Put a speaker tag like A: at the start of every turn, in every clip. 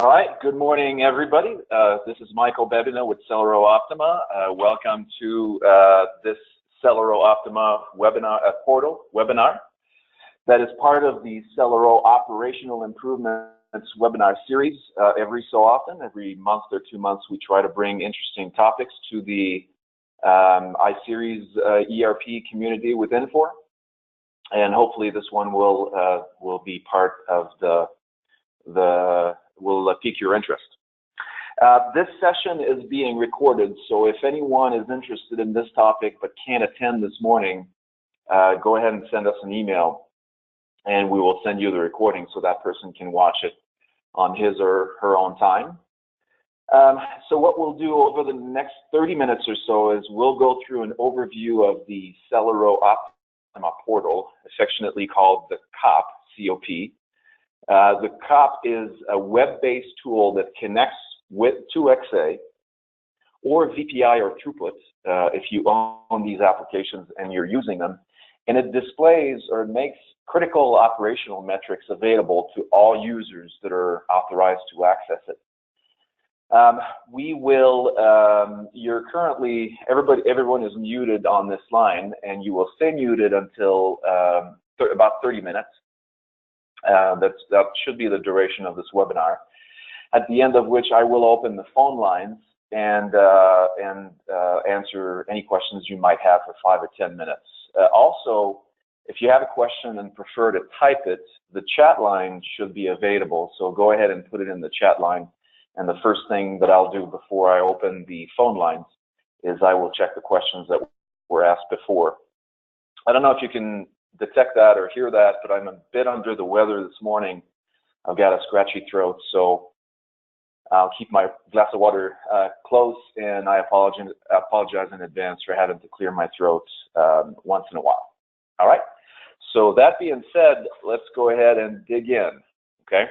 A: All right, good morning, everybody. This is Michael Bebina with Celero-Optima. Welcome to this Celero-Optima webinar that is part of the Celero Operational Improvements webinar series. Every so often, every month or 2 months, we try to bring interesting topics to the iSeries ERP community with Infor, and hopefully this one will be part of will pique your interest. This session is being recorded, so if anyone is interested in this topic but can't attend this morning, go ahead and send us an email and we will send you the recording so that person can watch it on his or her own time. So what we'll do over the next 30 minutes or so is we'll go through an overview of the Celero-Optima portal, affectionately called the COP, C-O-P. The COP is a web-based tool that connects to XA or VPI or throughput if you own these applications and you're using them, and it displays or makes critical operational metrics available to all users that are authorized to access it. You're currently, everyone is muted on this line, and you will stay muted until about 30 minutes. That should be the duration of this webinar, at the end of which I will open the phone lines and answer any questions you might have for 5 or 10 minutes. Also, if you have a question and prefer to type it, the chat line should be available, so go ahead and put it in the chat line. And the first thing that I'll do before I open the phone lines is I will check the questions that were asked before. I don't know if you can detect that or hear that, but I'm a bit under the weather this morning. I've got a scratchy throat, so I'll keep my glass of water close, and I apologize in advance for having to clear my throat once in a while. All right, so that being said, let's go ahead and dig in, okay?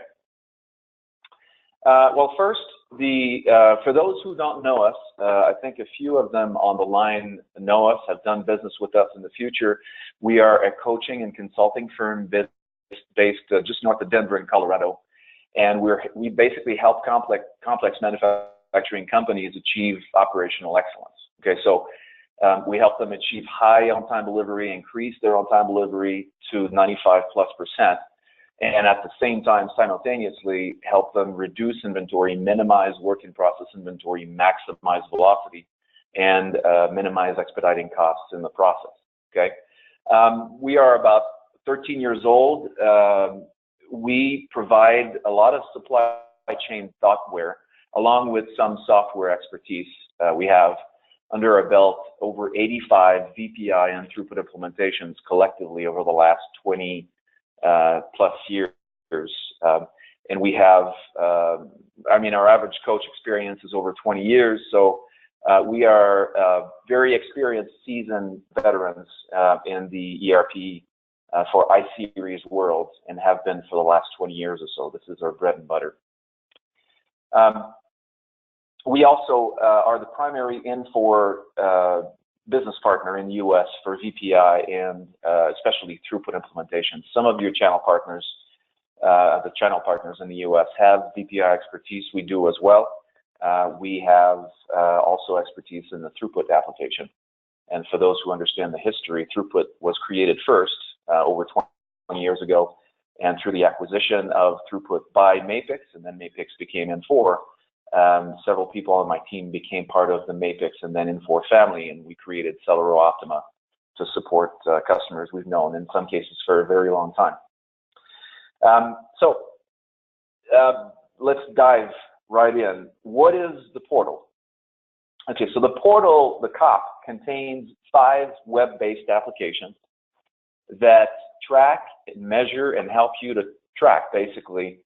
A: Well, first, for those who don't know us, I think a few of them on the line know us, have done business with us in the future. We are a coaching and consulting firm based just north of Denver in Colorado, and we basically help complex manufacturing companies achieve operational excellence. Okay, so we help them achieve high on-time delivery, increase their on-time delivery to 95+%. And at the same time, simultaneously, help them reduce inventory, minimize work-in-process inventory, maximize velocity, and minimize expediting costs in the process, okay? We are about 13 years old. We provide a lot of supply chain software, along with some software expertise. We have under our belt over 85 VPI and throughput implementations collectively over the last 20 plus years, and we have, our average coach experience is over 20 years, so we are very experienced, seasoned veterans in the ERP for iSeries world, and have been for the last 20 years or so. This is our bread and butter. We also are the primary Infor business partner in the U.S. for VPI and especially throughput implementation. Some of your channel partners, the channel partners in the U.S. have VPI expertise. We do as well. We have also expertise in the throughput application. And for those who understand the history, throughput was created first over 20 years ago, and through the acquisition of throughput by Mapix, and then Mapix became Infor. Several people on my team became part of the Mapix and then Infor family, and we created Celero-Optima to support customers we've known, in some cases for a very long time. Let's dive right in. What is the portal? Okay, so the portal, the COP, contains 5 web-based applications that track, measure, and help you to track, basically,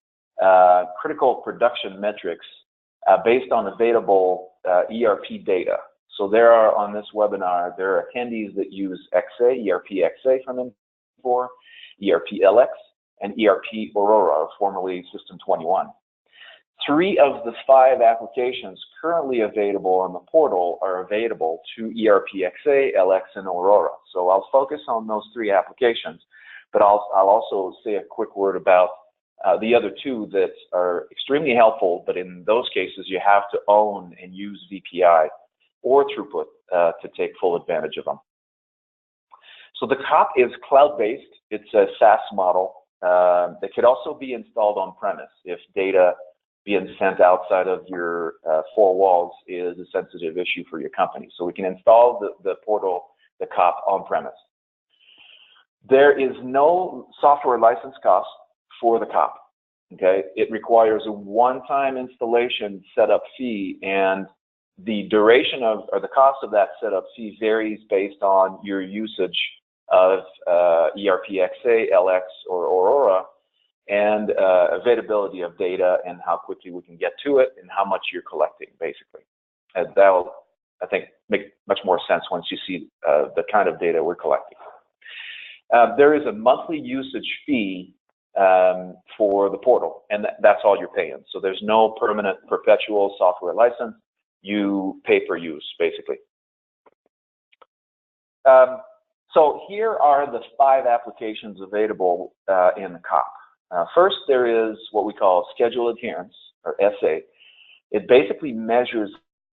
A: critical production metrics based on available ERP data. So there are, on this webinar, there are attendees that use XA, ERP XA from Infor, ERP LX, and ERP Aurora, formerly System 21. 3 of the 5 applications currently available on the portal are available to ERP XA, LX, and Aurora. So I'll focus on those 3 applications, but I'll also say a quick word about The other two that are extremely helpful, but in those cases you have to own and use VPI or throughput to take full advantage of them. So the COP is cloud-based. It's a SaaS model that could also be installed on-premise if data being sent outside of your four walls is a sensitive issue for your company. So we can install the portal, the COP, on-premise. There is no software license cost for the COP. Okay, it requires a one-time installation setup fee, and the duration of, or the cost of that setup fee varies based on your usage of ERP-XA, LX, or Aurora, and availability of data and how quickly we can get to it and how much you're collecting, basically. And that'll, I think, make much more sense once you see the kind of data we're collecting. There is a monthly usage fee for the portal, and that's all you're paying. So there's no permanent perpetual software license. You pay per use, basically. So here are the 5 applications available in the COP. First, there is what we call schedule adherence, or SA. It basically measures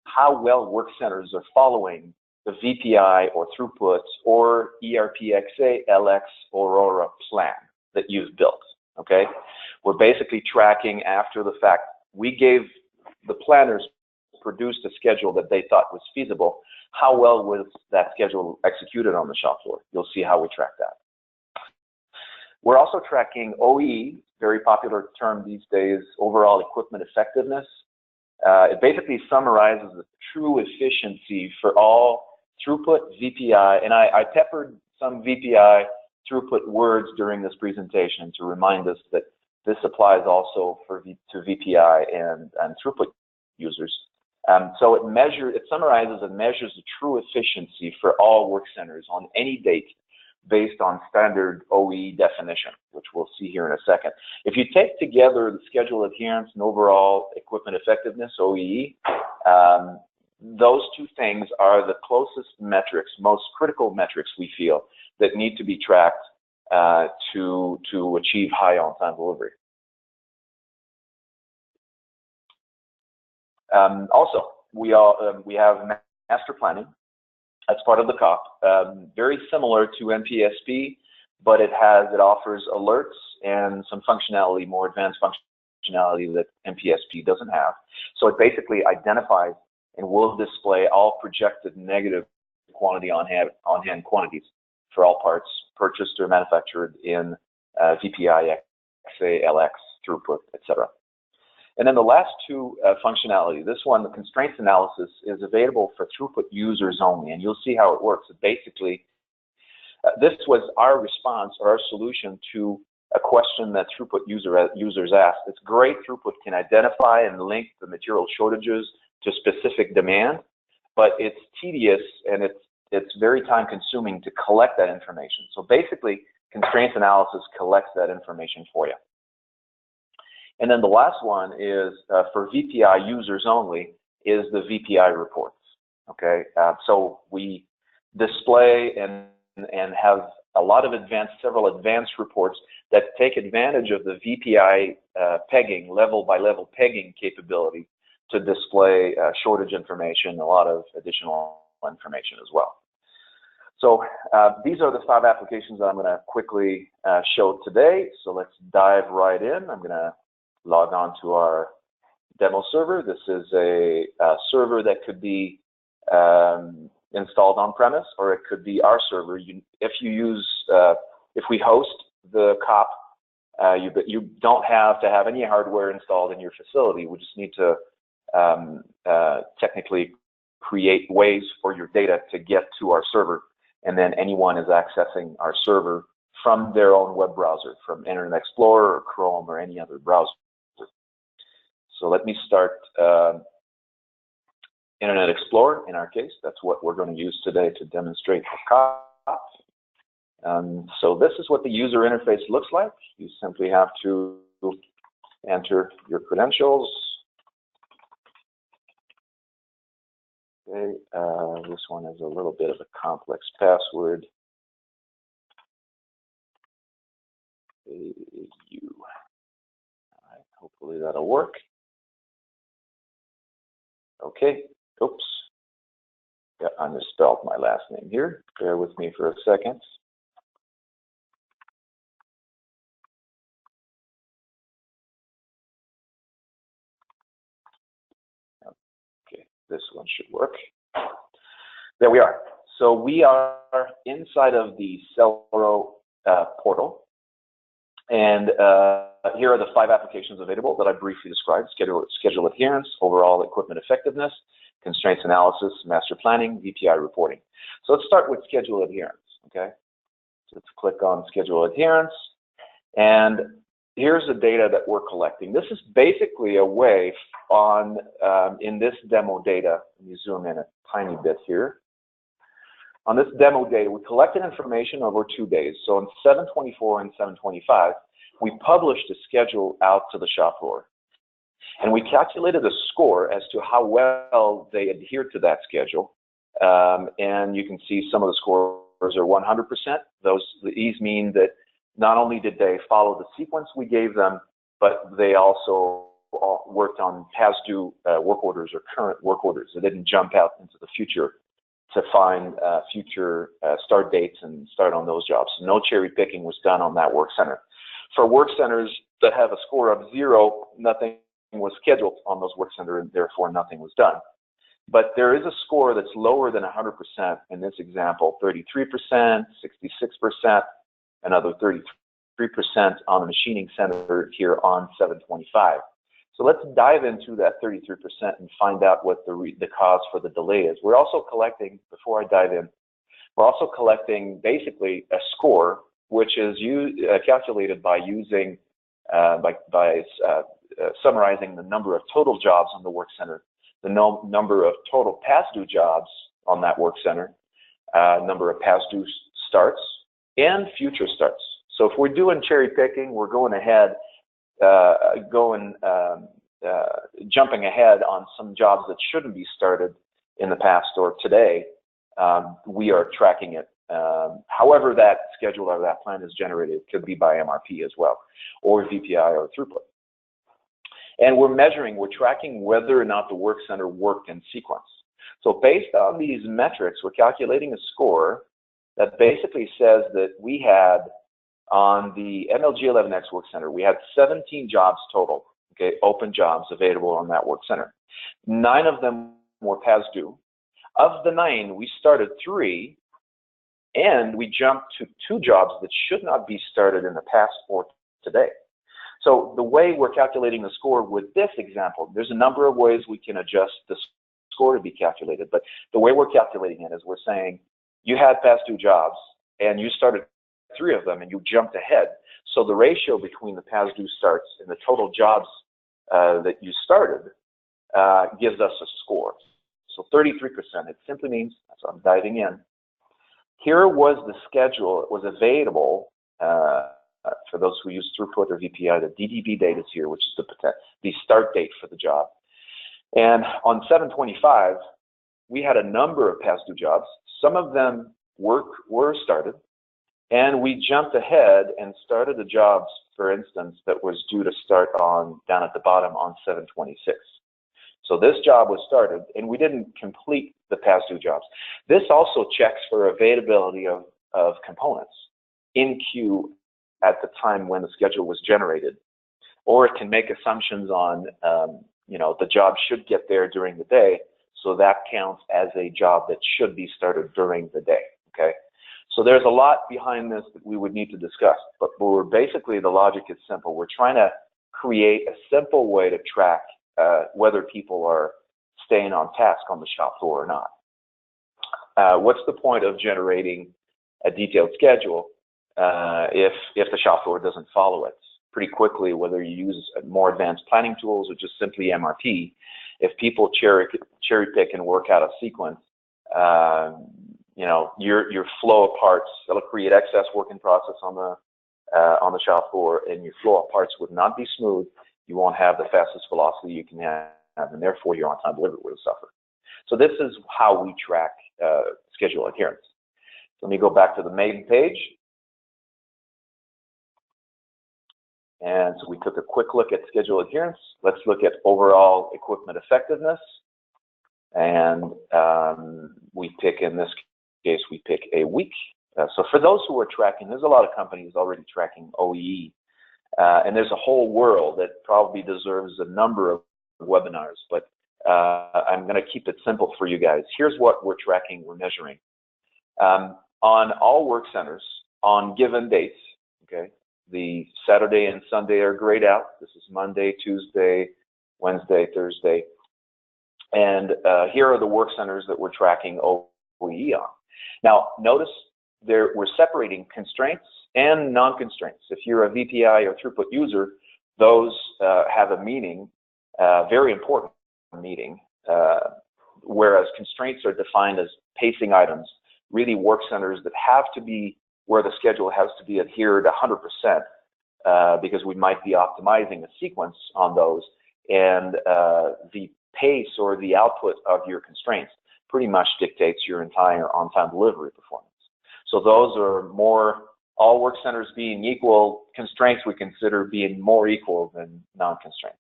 A: how well work centers are following the VPI or throughput or ERP-XA, LX, Aurora plan that you've built, okay? We're basically tracking after the fact. We gave the planners produced a schedule that they thought was feasible. How well was that schedule executed on the shop floor? You'll see how we track that. We're also tracking OEE, very popular term these days, overall equipment effectiveness. It basically summarizes the true efficiency for all throughput, VPI, and I peppered some VPI throughput words during this presentation to remind us that this applies also to VPI and throughput users. So it summarizes and measures the true efficiency for all work centers on any date based on standard OEE definition, which we'll see here in a second. If you take together the schedule adherence and overall equipment effectiveness, OEE, those two things are the closest metrics, most critical metrics we feel that need to be tracked to achieve high on-time delivery. Also, we have master planning. That's part of the COP. Very similar to NPSP, but it offers alerts and some functionality, more advanced functionality that NPSP doesn't have. So it basically identifies and will display all projected negative quantity on-hand quantities for all parts purchased or manufactured in VPI, XA, LX, throughput, etc. And then the last two functionality, this one, the constraints analysis, is available for throughput users only, and you'll see how it works. Basically, this was our response or our solution to a question that throughput users asked. It's great throughput can identify and link the material shortages to specific demand, but it's tedious and it's very time consuming to collect that information. So basically, constraints analysis collects that information for you. And then the last one is for VPI users only is the VPI reports. Okay, so we display and have a lot of several advanced reports that take advantage of the VPI pegging, level by level pegging capability to display shortage information, a lot of additional information as well. So these are the 5 applications that I'm going to quickly show today. So let's dive right in. I'm going to log on to our demo server. This is a server that could be installed on-premise, or it could be our server. If we host the COP, you don't have to have any hardware installed in your facility. We just need to technically create ways for your data to get to our server, and then anyone is accessing our server from their own web browser, from Internet Explorer or Chrome or any other browser. So let me start Internet Explorer in our case. That's what we're going to use today to demonstrate the COP. So this is what the user interface looks like. You simply have to enter your credentials. Okay, this one is a little bit of a complex password. Hopefully that'll work. Okay, oops. Yeah, I misspelled my last name here. Bear with me for a second. Okay, this one should work. There we are. So we are inside of the Celero portal. And here are the 5 applications available that I briefly described: schedule adherence, overall equipment effectiveness, constraints analysis, master planning, VPI reporting. So let's start with schedule adherence, okay? So let's click on schedule adherence. And here's the data that we're collecting. This is basically a way on, in this demo data, let me zoom in a tiny bit here. On this demo data, we collected information over 2 days. So on 7/24 and 7/25, we published a schedule out to the shop floor. And we calculated a score as to how well they adhered to that schedule. And you can see some of the scores are 100%. These mean that not only did they follow the sequence we gave them, but they also worked on past due work orders or current work orders. They didn't jump out into the future to find future start dates and start on those jobs. No cherry picking was done on that work center. For work centers that have a score of 0, nothing was scheduled on those work centers, and therefore nothing was done. But there is a score that's lower than 100%. In this example, 33%, 66%, another 33% on the machining center here on 7/25. So let's dive into that 33% and find out what the cause for the delay is. We're also collecting, before I dive in, we're also collecting basically a score, which is calculated by using, summarizing the number of total jobs on the work center, the number of total past due jobs on that work center, number of past due starts, and future starts. So if we're doing cherry picking, we're going ahead, jumping ahead on some jobs that shouldn't be started in the past or today, we are tracking it. However that schedule or that plan is generated, it could be by MRP as well, or VPI or throughput. And we're tracking whether or not the work center worked in sequence. So based on these metrics, we're calculating a score that basically says that we had, on the MLG11X work center, we had 17 jobs total, okay, open jobs available on that work center. 9 of them were past due. Of the 9, we started 3, and we jumped to 2 jobs that should not be started in the past or today. So the way we're calculating the score with this example, there's a number of ways we can adjust the score to be calculated, but the way we're calculating it is we're saying you had past due jobs, and you started 3 of them, and you jumped ahead. So the ratio between the past due starts and the total jobs that you started gives us a score. So 33%, it simply means, so I'm diving in. Here was the schedule. It was available for those who use throughput or VPI. The DDB date is here, which is the start date for the job. And on 7/25, we had a number of past due jobs. Some of them were started. And we jumped ahead and started the jobs, for instance, that was due to start on, down at the bottom, on 7/26. So this job was started, and we didn't complete the past due jobs. This also checks for availability of components in queue at the time when the schedule was generated. Or it can make assumptions on, the job should get there during the day, so that counts as a job that should be started during the day, okay? So there's a lot behind this that we would need to discuss, but basically the logic is simple. We're trying to create a simple way to track whether people are staying on task on the shop floor or not. What's the point of generating a detailed schedule if the shop floor doesn't follow it? Pretty quickly, whether you use more advanced planning tools or just simply MRP, if people cherry pick and work out a sequence, your flow of parts, that'll create excess work in process on the shop floor, and your flow of parts would not be smooth. You won't have the fastest velocity you can have, and therefore your on-time delivery will suffer. So this is how we track schedule adherence. So let me go back to the main page. And so we took a quick look at schedule adherence. Let's look at overall equipment effectiveness. And we pick, in this case, we pick a week. So for those who are tracking, there's a lot of companies already tracking OEE. And there's a whole world that probably deserves a number of webinars, but I'm going to keep it simple for you guys. Here's what we're tracking, we're measuring. On all work centers, on given dates, okay, the Saturday and Sunday are grayed out. This is Monday, Tuesday, Wednesday, Thursday. And here are the work centers that we're tracking OEE on. Now, notice we're separating constraints and non-constraints. If you're a VPI or throughput user, those have a meaning, very important meaning, whereas constraints are defined as pacing items, really work centers that have to be where the schedule has to be adhered 100%, because we might be optimizing a sequence on those, and the pace or the output of your constraints pretty much dictates your entire on-time delivery performance. So those are more, all work centers being equal, constraints we consider being more equal than non-constraints.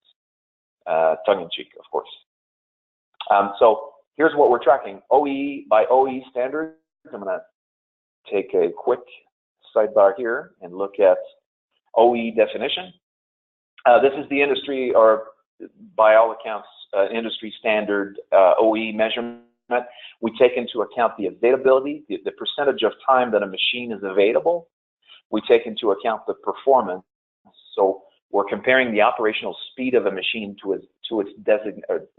A: Tongue-in-cheek, of course. So here's what we're tracking. OEE by OEE standards. I'm going to take a quick sidebar here and look at OEE definition. This is the industry, or by all accounts, industry standard OEE measurement. We take into account the availability, the percentage of time that a machine is available. We take into account the performance. So we're comparing the operational speed of a machine to its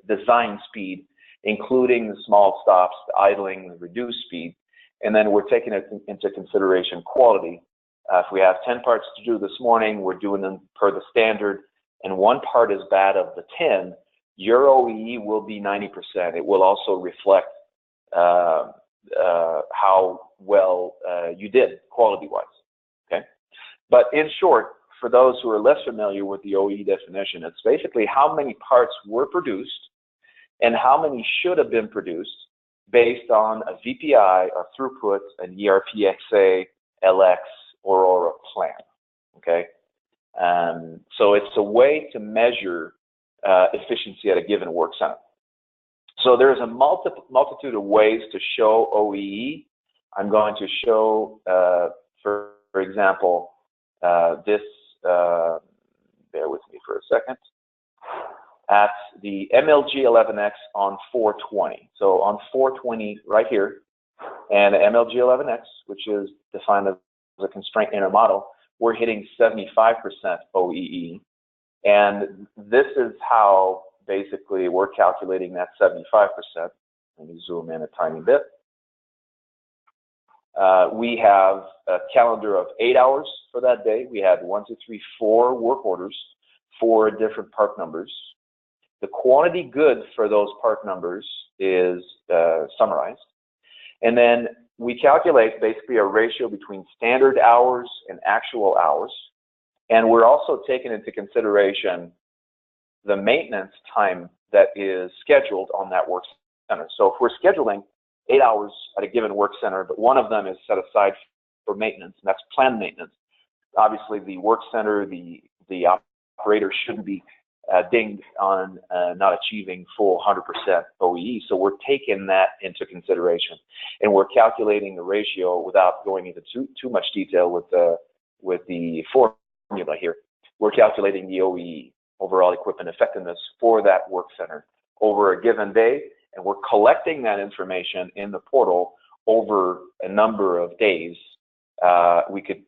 A: design speed, including the small stops, the idling, the reduced speed. And then we're taking into consideration quality. If we have 10 parts to do this morning, we're doing them per the standard, and one part is bad of the 10, your OEE will be 90%. It will also reflect how well you did quality-wise, okay? But in short, for those who are less familiar with the OEE definition, it's basically how many parts were produced and how many should have been produced based on a VPI, a throughput, an ERPXA, LX, or Aura plan, okay? So it's a way to measure efficiency at a given work center. So there's a multitude of ways to show OEE. I'm going to show, for example, this, bear with me for a second, at the MLG11X on 420. So on 420 right here, and MLG11X, which is defined as a constraint inner model, we're hitting 75% OEE. And this is how basically we're calculating that 75%. Let me zoom in a tiny bit. We have a calendar of 8 hours for that day. We had 1, 2, 3, 4 work orders, 4 different part numbers. The quantity good for those part numbers is summarized. And then we calculate basically a ratio between standard hours and actual hours. And we're also taking into consideration the maintenance time that is scheduled on that work center. So if we're scheduling 8 hours at a given work center, but one of them is set aside for maintenance, and that's planned maintenance, obviously the work center, the operator shouldn't be dinged on not achieving full 100% OEE. So we're taking that into consideration, and we're calculating the ratio without going into too much detail with the formula here. We're calculating the OEE, overall equipment effectiveness, for that work center over a given day, and we're collecting that information in the portal over a number of days. We could,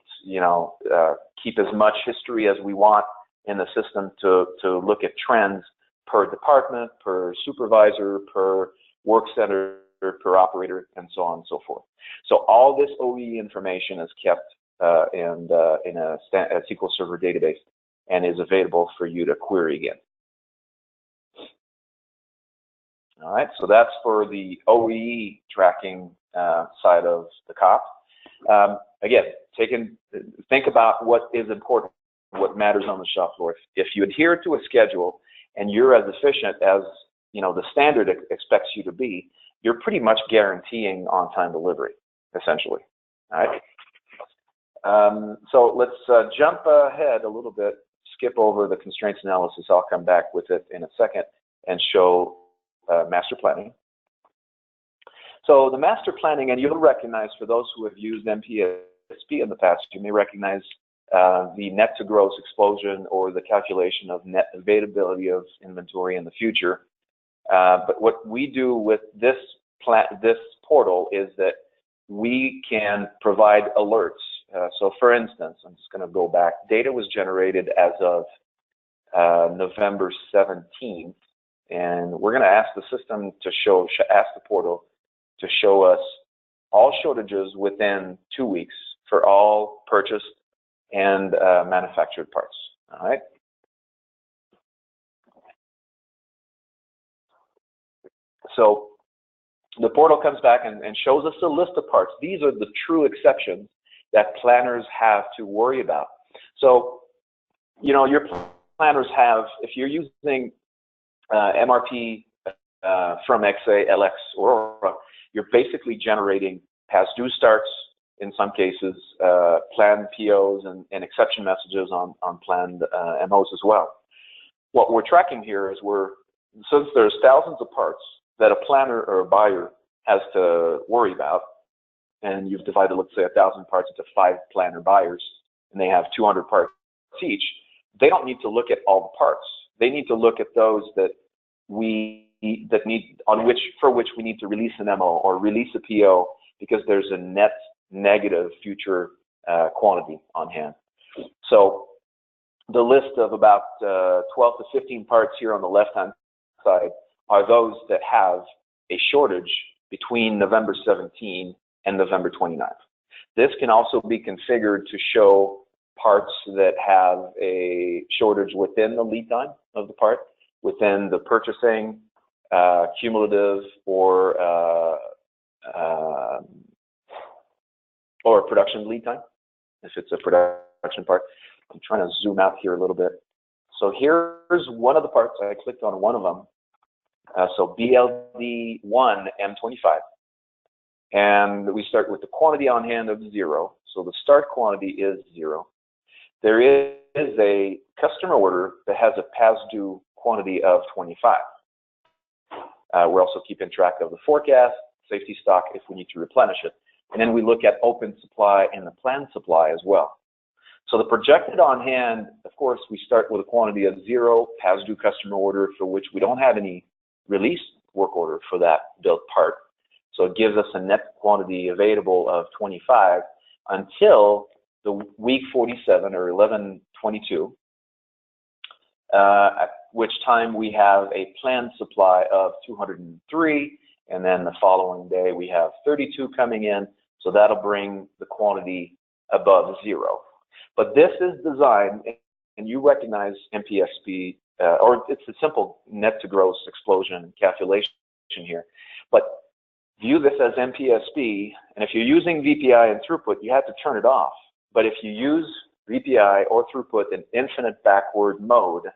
A: keep as much history as we want in the system to look at trends per department, per supervisor, per work center, per operator, and so on and so forth. So all this OEE information is kept in a SQL Server database and is available for you to query again. All right, so that's for the OEE tracking side of the COP. Again, think about what is important, what matters on the shop floor. If you adhere to a schedule and you're as efficient as the standard expects you to be, you're pretty much guaranteeing on-time delivery, essentially. All right. So let's jump ahead a little bit skip over the constraints analysis. I'll come back with it in a second and show master planning. So the master planning, and you'll recognize, for those who have used MPSP in the past, you may recognize the net to gross explosion, or the calculation of net availability of inventory in the future. But what we do with this portal is that we can provide alerts. So for instance, I'm just going to go back. Data was generated as of November 17th, and we're going to ask the system to ask the portal to show us all shortages within 2 weeks for all purchased and manufactured parts. All right. So the portal comes back and shows us a list of parts. These are the true exceptions that planners have to worry about. So, you know, your planners have, if you're using MRP from XA, LX, or Aurora, you're basically generating past due starts, in some cases, planned POs and exception messages on planned MOs as well. What we're tracking here is since there's thousands of parts that a planner or a buyer has to worry about, and you've divided, let's say, 1,000 parts into 5 planner buyers, and they have 200 parts each, they don't need to look at all the parts. They need to look at those for which we need to release an MO or release a PO, because there's a net negative future quantity on hand. So the list of about 12 to 15 parts here on the left-hand side are those that have a shortage between November 17 and November 29th. This can also be configured to show parts that have a shortage within the lead time of the part, within the purchasing, cumulative, or production lead time, if it's a production part. I'm trying to zoom out here a little bit. So here's one of the parts. I clicked on one of them. So BLD1 M25. And we start with the quantity on hand of 0. So the start quantity is 0. There is a customer order that has a past due quantity of 25. We're also keeping track of the forecast, safety stock if we need to replenish it. And then we look at open supply and the planned supply as well. So the projected on hand, of course, we start with a quantity of 0, past due customer order for which we don't have any release work order for that built part. So it gives us a net quantity available of 25 until the week 47 or 11/22, at which time we have a planned supply of 203, and then the following day we have 32 coming in, so that'll bring the quantity above 0. But this is designed, and you recognize MPSP, or it's a simple net to gross explosion calculation here, but view this as MPSP, and if you're using VPI and throughput, you have to turn it off. But if you use VPI or throughput in infinite backward mode,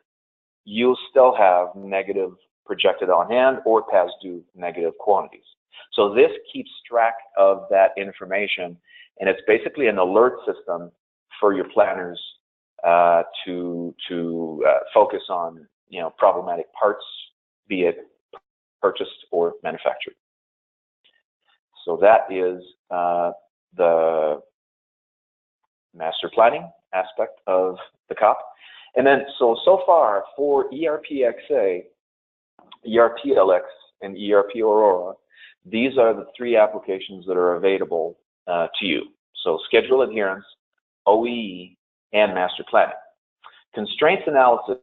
A: you'll still have negative projected on hand or past due negative quantities. So this keeps track of that information, and it's basically an alert system for your planners to focus on, you know, problematic parts, be it purchased or manufactured. So that is the master planning aspect of the COP. And then, so far for ERP-XA, ERP-LX, and ERP Aurora, these are the 3 applications that are available to you. So schedule adherence, OEE, and master planning. Constraints analysis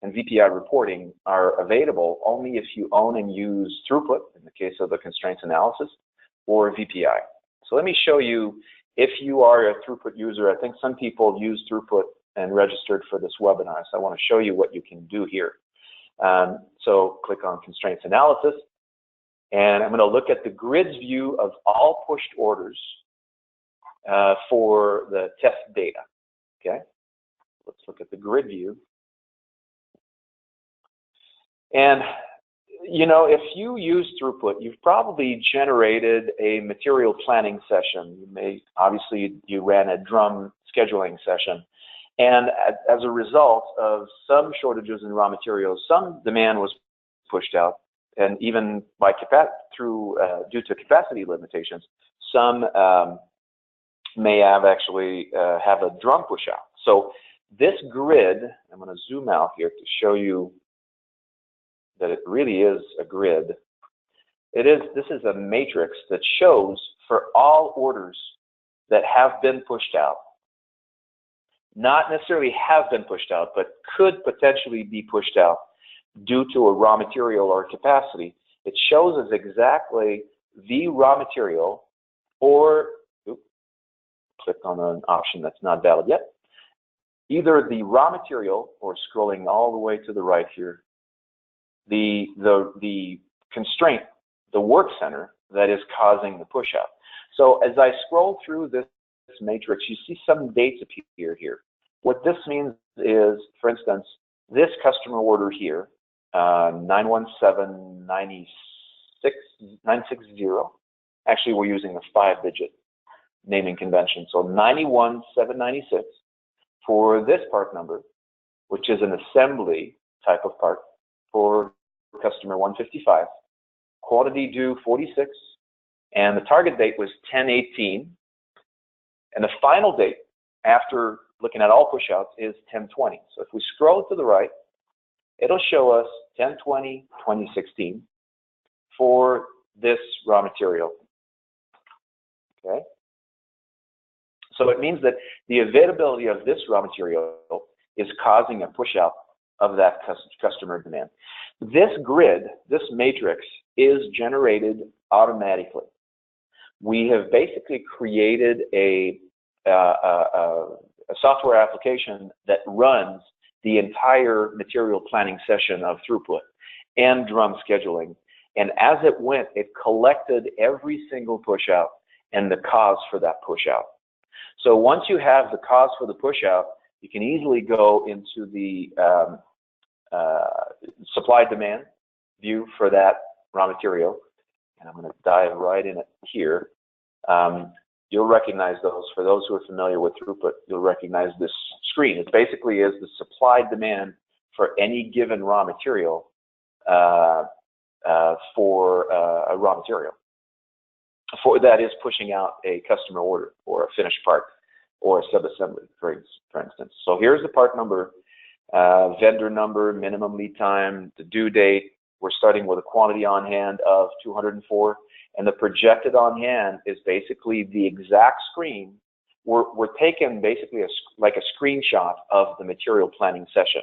A: and VPI reporting are available only if you own and use throughput, in the case of the constraints analysis, or VPI. So let me show you, if you are a throughput user, I think some people use throughput and registered for this webinar, so I want to show you what you can do here. So click on constraints analysis, and I'm going to look at the grids view of all pushed orders for the test data. Okay, let's look at the grid view. And you know, if you use throughput, you've probably generated a material planning session. You may, obviously, you ran a drum scheduling session, And as a result of some shortages in raw materials, some demand was pushed out, and even by due to capacity limitations, some may have actually have a drum push out. So this grid, I'm going to zoom out here to show you that it really is a grid. This is a matrix that shows for all orders that have been pushed out, not necessarily have been pushed out, but could potentially be pushed out due to a raw material or capacity. It shows us exactly the raw material, or click on an option that's not valid yet. Either the raw material, or scrolling all the way to the right here, the constraint, the work center that is causing the push out. So as I scroll through this matrix, you see some dates appear here. What this means is, for instance, this customer order here, 917960. Actually, we're using a 5-digit naming convention. So 91,796 for this part number, which is an assembly type of part for customer 155. Quantity due 46, and the target date was 10/18, and the final date after looking at all pushouts is 10/20. So if we scroll to the right, it'll show us 10/20/2016 for this raw material. Okay. So it means that the availability of this raw material is causing a push out of that customer demand. This grid, this matrix, is generated automatically. We have basically created a software application that runs the entire material planning session of throughput and drum scheduling. And as it went, it collected every single push out and the cause for that push out. So once you have the cause for the push out, you can easily go into the supply demand view for that raw material. And I'm going to dive right in it here. You'll recognize those. For those who are familiar with throughput, you'll recognize this screen. It basically is the supply demand for any given raw material for a raw material. For that is pushing out a customer order or a finished part or a sub-assembly, for instance. So here's the part number, vendor number, minimum lead time, the due date. We're starting with a quantity on hand of 204, and the projected on hand is basically the exact screen. We're taking basically like a screenshot of the material planning session.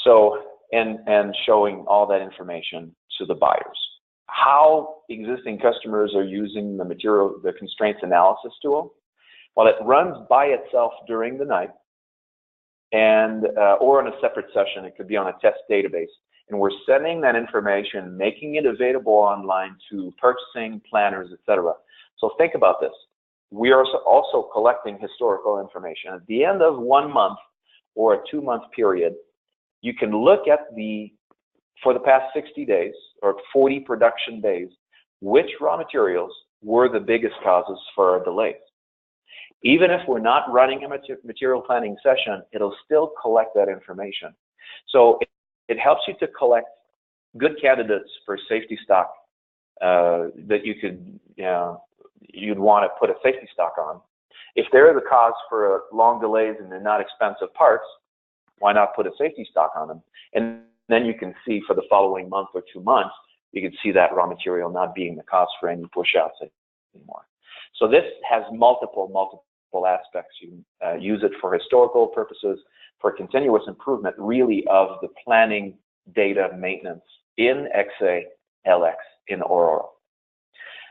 A: So, and showing all that information to the buyers. How existing customers are using the constraints analysis tool? Well, it runs by itself during the night, and or on a separate session. It could be on a test database. And we're sending that information, making it available online to purchasing, planners, etc. So think about this. We are also collecting historical information. At the end of 1 month or a 2-month period, you can look at for the past 60 days or 40 production days, which raw materials were the biggest causes for our delays. Even if we're not running a material planning session, it'll still collect that information. So it helps you to collect good candidates for safety stock that you'd want to put a safety stock on. If they're the cause for long delays and they're not expensive parts, why not put a safety stock on them? And then you can see for the following month or 2 months, you can see that raw material not being the cause for any push-outs anymore. So this has multiple aspects. You can use it for historical purposes, for continuous improvement, really, of the planning data maintenance in XA, LX, in Aurora.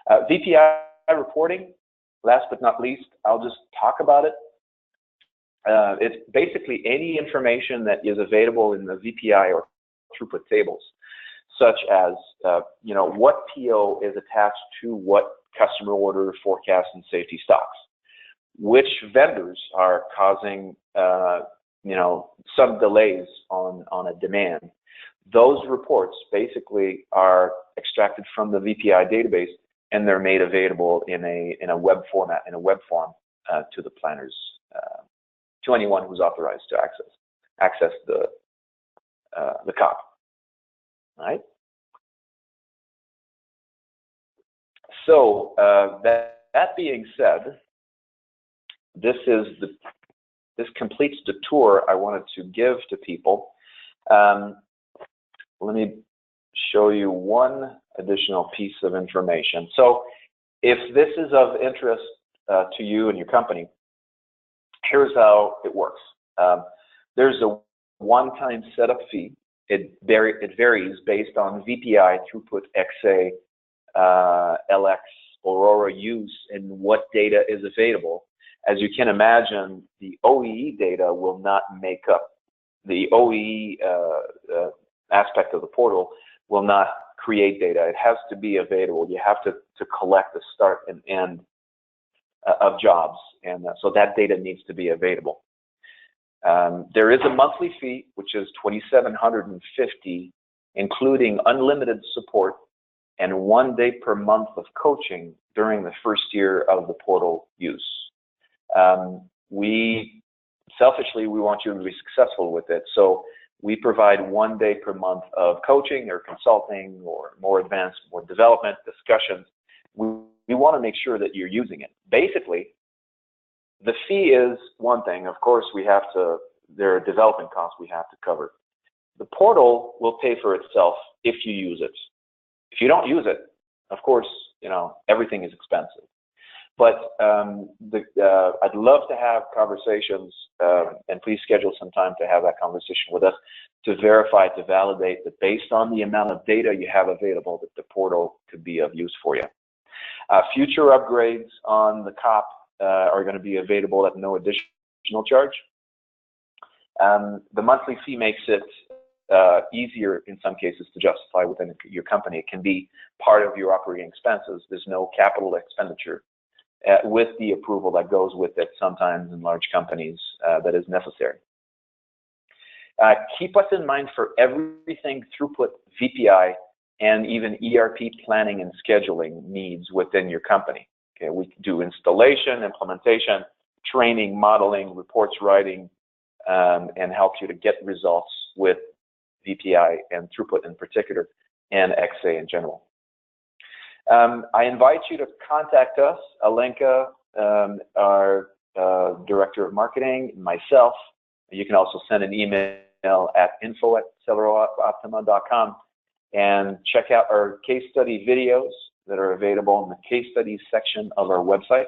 A: VPI reporting, last but not least, I'll just talk about it. It's basically any information that is available in the VPI or throughput tables, such as what PO is attached to what customer order, forecast, and safety stocks, which vendors are causing some delays on a demand. Those reports basically are extracted from the VPI database, and they're made available in a web format, in a web form, to the planners to anyone who's authorized to access the COP. All right. So that being said, this completes the tour I wanted to give to people. Let me show you one additional piece of information. So if this is of interest to you and your company, here's how it works. There's a one-time setup fee. It varies based on VPI, throughput, XA, LX, Aurora use, and what data is available. As you can imagine, the OEE data will not make up, the OEE aspect of the portal will not create data. It has to be available. You have to collect the start and end of jobs, and so that data needs to be available. There is a monthly fee, which is $2,750, including unlimited support and 1 day per month of coaching during the first year of the portal use. Selfishly, we want you to be successful with it. So we provide 1 day per month of coaching or consulting or more advanced, more development discussions. We want to make sure that you're using it. Basically, the fee is one thing. Of course, there are development costs we have to cover. The portal will pay for itself if you use it. If you don't use it, of course, everything is expensive. But I'd love to have conversations, and please schedule some time to have that conversation with us to verify, to validate that based on the amount of data you have available, that the portal could be of use for you. Future upgrades on the COP are going to be available at no additional charge. The monthly fee makes it easier in some cases to justify within your company. It can be part of your operating expenses. There's no capital expenditure with the approval that goes with it sometimes in large companies that is necessary. Keep us in mind for everything throughput, VPI, and even ERP planning and scheduling needs within your company. Okay, we do installation, implementation, training, modeling, reports writing, and help you to get results with VPI and throughput in particular, and XA in general. I invite you to contact us, Alenka, our Director of Marketing, myself. You can also send an email at info@Celero-Optima.com and check out our case study videos that are available in the case studies section of our website.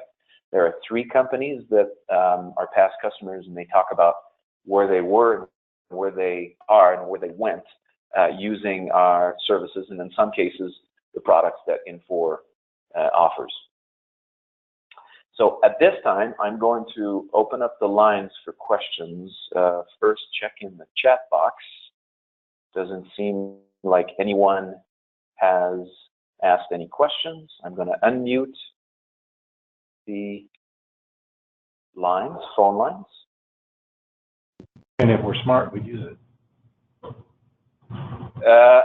A: There are 3 companies that are past customers, and they talk about where they were, where they are, and where they went using our services, and in some cases, the products that Infor offers. So at this time, I'm going to open up the lines for questions. First, check in the chat box. Doesn't seem like anyone has asked any questions. I'm going to unmute the lines, phone lines.
B: And if we're smart, we use it.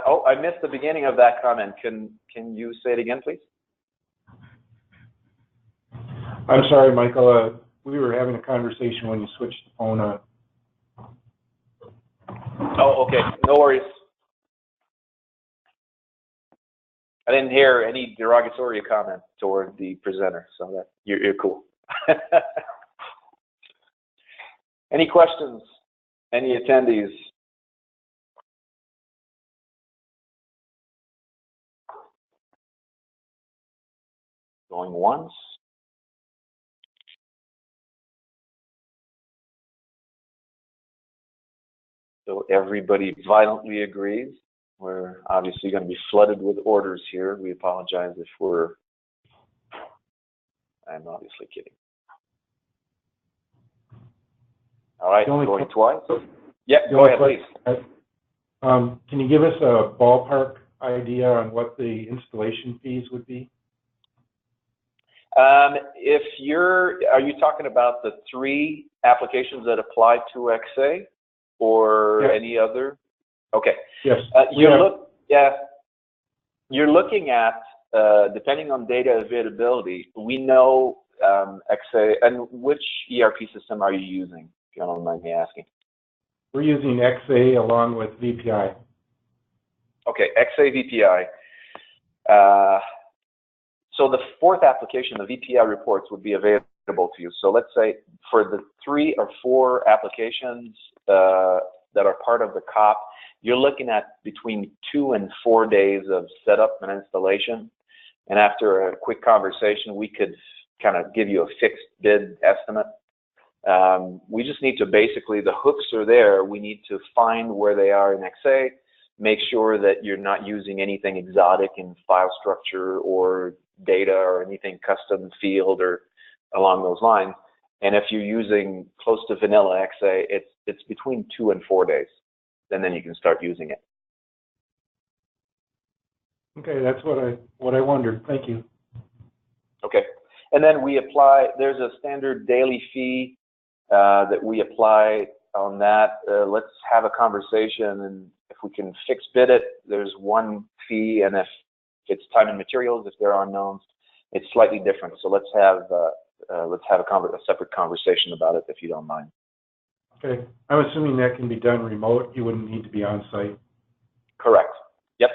A: Oh, I missed the beginning of that comment. Can you say it again, please?
B: I'm sorry, Michael. We were having a conversation when you switched the phone on.
A: Oh, okay. No worries. I didn't hear any derogatory comment toward the presenter, so that you're cool. Any questions? Any attendees? Going once. So everybody violently agrees. We're obviously going to be flooded with orders here. We apologize if I'm obviously kidding. All right, going twice? Yeah, go ahead, please.
B: Can you give us a ballpark idea on what the installation fees would be?
A: Are you talking about the 3 applications that apply to XA or any other? Okay.
B: Yes.
A: You're looking at, depending on data availability, we know XA, and which ERP system are you using? you don't mind me asking.
B: We're using XA along with VPI.
A: Okay, XA VPI. So the fourth application, the VPI reports, would be available to you. So let's say for the 3 or 4 applications that are part of the COP, you're looking at between 2 and 4 days of setup and installation. And after a quick conversation, we could kind of give you a fixed bid estimate. We just need to basically, the hooks are there. We need to find where they are in XA, make sure that you're not using anything exotic in file structure or data or anything custom field or along those lines. And if you're using close to vanilla XA, it's between 2 and 4 days, and then you can start using it.
B: Okay, that's what I wondered. Thank you.
A: Okay, and then we apply. There's a standard daily fee that we apply on that. Let's have a conversation, and if we can fix bid it, there's one fee, and if it's time and materials, if there are unknowns, it's slightly different. So let's have a separate conversation about it, if you don't mind.
B: Okay, I'm assuming that can be done remote. You wouldn't need to be on site.
A: Correct. Yep.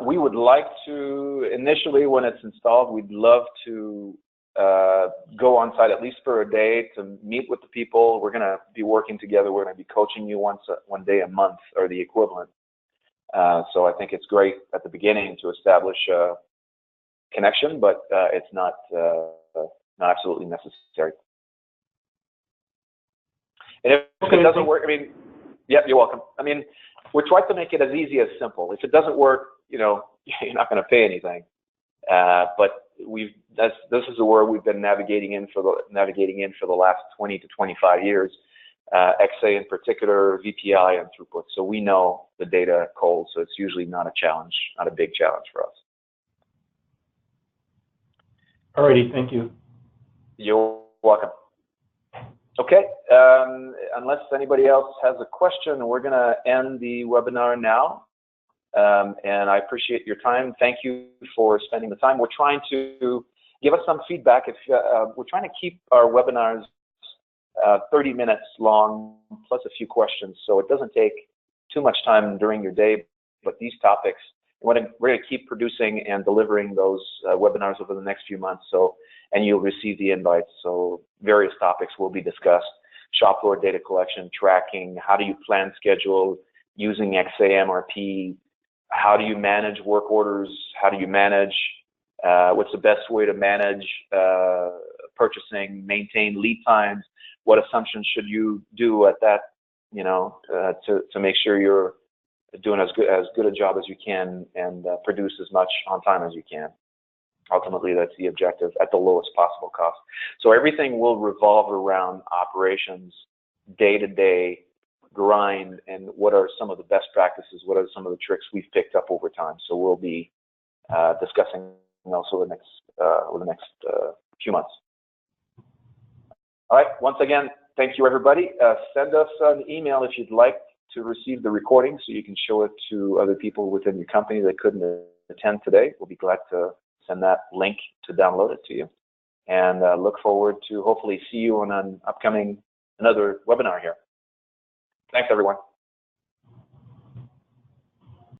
A: We would like to, initially when it's installed, we'd love to go on site at least for a day to meet with the people. We're going to be working together. We're going to be coaching you one day a month or the equivalent. So I think it's great at the beginning to establish a connection, but it's not absolutely necessary. And if it doesn't work, I mean, yeah, you're welcome. I mean, we're trying to make it as easy as simple. If it doesn't work, you know, you're not going to pay anything. But this is the world we've been navigating in for the last 20 to 25 years. XA in particular, VPI and throughput. So we know the data cold, so it's usually not a challenge, not a big challenge for us.
B: All righty, thank you.
A: You're welcome. Okay, unless anybody else has a question, we're going to end the webinar now. And I appreciate your time. Thank you for spending the time. We're trying to give us some feedback. If we're trying to keep our webinars 30 minutes long, plus a few questions, so it doesn't take too much time during your day. But these topics, we're going to keep producing and delivering those webinars over the next few months. So, and you'll receive the invites. So various topics will be discussed: shop floor data collection, tracking, how do you plan schedule using XAMRP, how do you manage work orders, how do you manage, what's the best way to manage purchasing, maintain lead times, what assumptions should you do at that, you know, to make sure you're doing as good a job as you can and produce as much on time as you can. Ultimately, that's the objective at the lowest possible cost. So everything will revolve around operations, day-to-day grind, and what are some of the best practices, what are some of the tricks we've picked up over time. So we'll be discussing also over the next few months. All right, once again, thank you everybody. Send us an email if you'd like to receive the recording so you can show it to other people within your company that couldn't attend today. We'll be glad to send that link to download it to you. And look forward to hopefully see you on an upcoming, another webinar here. Thanks everyone.